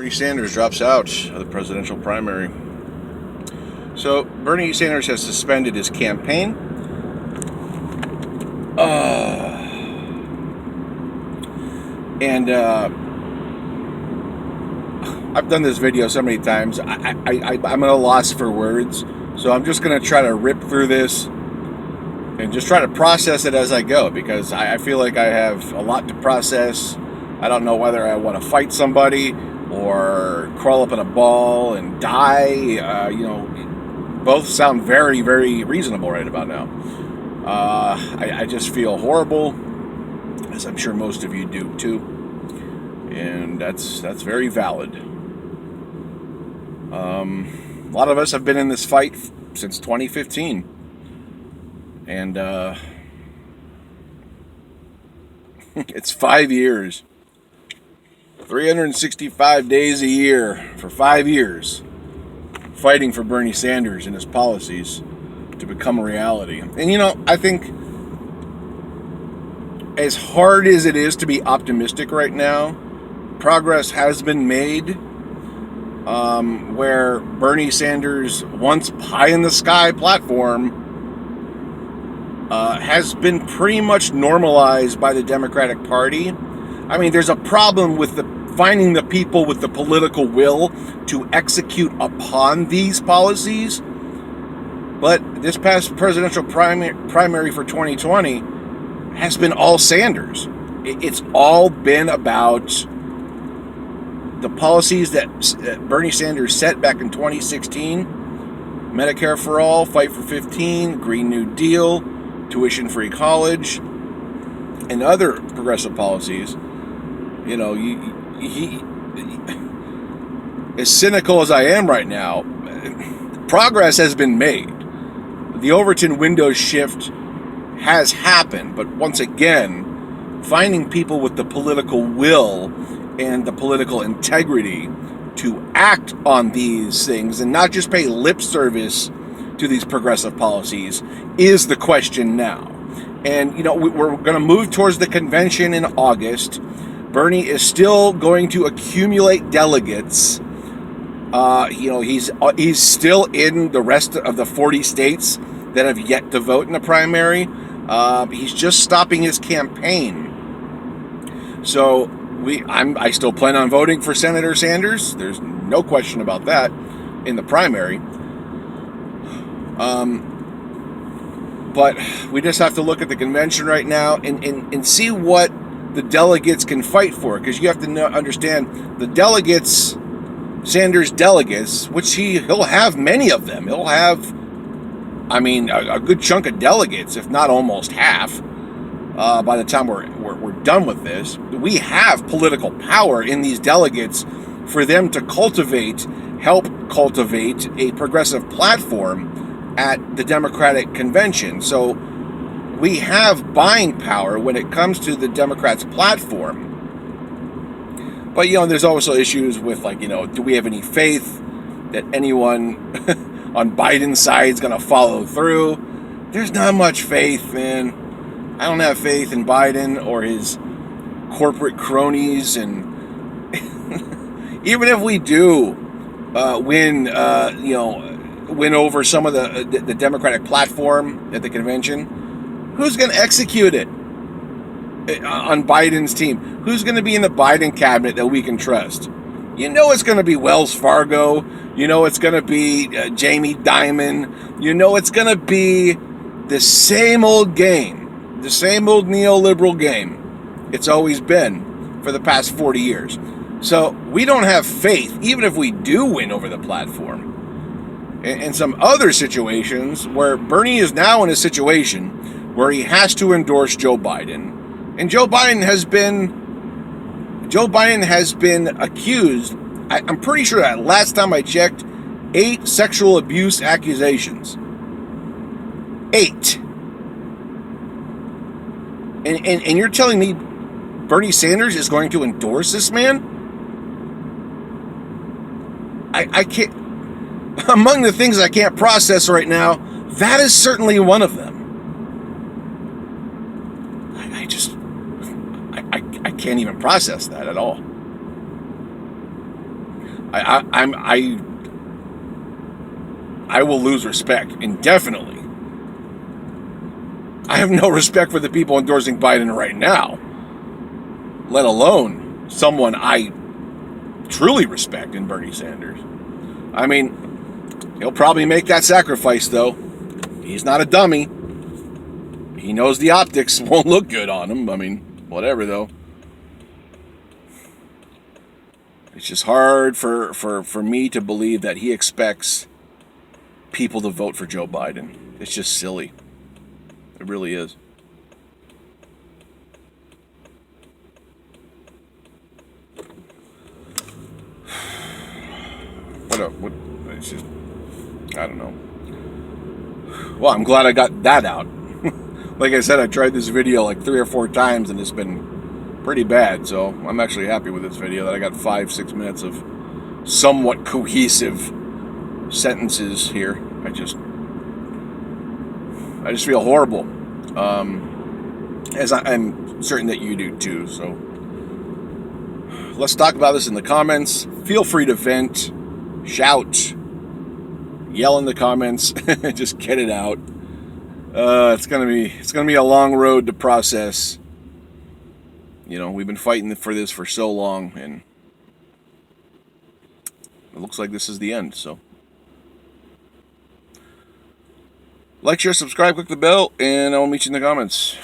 Bernie Sanders drops out of the presidential primary. So Bernie Sanders has suspended his campaign. And I've done this video so many times. I'm at a loss for words. So I'm just going to try to rip through this and just try to process it as I go, because I feel like I have a lot to process. I don't know whether I want to fight somebody or crawl up in a ball and die. Both sound very, very reasonable right about now. I just feel horrible, as I'm sure most of you do too, and that's very valid. A lot of us have been in this fight since 2015, and it's 5 years, 365 days a year for 5 years, fighting for Bernie Sanders and his policies to become a reality. And I think as hard as it is to be optimistic right now, progress has been made, where Bernie Sanders' once pie-in-the-sky platform has been pretty much normalized by the Democratic Party. I mean, there's a problem with finding the people with the political will to execute upon these policies. But this past presidential primary for 2020 has been all Sanders. It's all been about the policies that Bernie Sanders set back in 2016. Medicare for all, Fight for 15, Green New Deal, tuition-free college, and other progressive policies. As cynical as I am right now, progress has been made. The Overton window shift has happened, but once again, finding people with the political will and the political integrity to act on these things and not just pay lip service to these progressive policies is the question now. And, we're going to move towards the convention in August. Bernie is still going to accumulate delegates. He's still in the rest of the 40 states that have yet to vote in the primary. He's just stopping his campaign. So I still plan on voting for Senator Sanders. There's no question about that in the primary. But we just have to look at the convention right now and see what the delegates can fight for, because you have to understand the delegates, Sanders delegates, which he'll have many of them. He'll have, a good chunk of delegates, if not almost half, by the time we're done with this. We have political power in these delegates for them to help cultivate a progressive platform at the Democratic convention. So we have buying power when it comes to the Democrats' platform. But, there's also issues with, do we have any faith that anyone on Biden's side is going to follow through? There's not much faith, man. I don't have faith in Biden or his corporate cronies. And even if we do win over some of the Democratic platform at the convention, who's going to execute it on Biden's team? Who's going to be in the Biden cabinet that we can trust? It's going to be Wells Fargo. It's going to be Jamie Dimon. It's going to be the same old game, the same old neoliberal game it's always been for the past 40 years. So we don't have faith, even if we do win over the platform. In some other situations where Bernie is now in a situation where he has to endorse Joe Biden, and Joe Biden has been accused, I'm pretty sure that last time I checked, 8 sexual abuse accusations. 8. And you're telling me Bernie Sanders is going to endorse this man? I can't. Among the things I can't process right now, that is certainly one of them. I can't even process that at all. I will lose respect indefinitely. I have no respect for the people endorsing Biden right now, let alone someone I truly respect in Bernie Sanders. I mean, he'll probably make that sacrifice, though. He's not a dummy. He knows the optics won't look good on him. I mean, whatever, though. It's just hard for me to believe that he expects people to vote for Joe Biden. It's just silly. It really is. What? It's just, I don't know. Well, I'm glad I got that out. Like I said, I tried this video like 3 or 4 times and it's been pretty bad. So I'm actually happy with this video that I got 5-6 minutes of somewhat cohesive sentences here. I just feel horrible. As I'm certain that you do too. So let's talk about this in the comments. Feel free to vent, shout, yell in the comments. Just get it out. It's gonna be a long road to process. You know, we've been fighting for this for so long, and it looks like this is the end. So, like, share, subscribe, click the bell, and I'll meet you in the comments.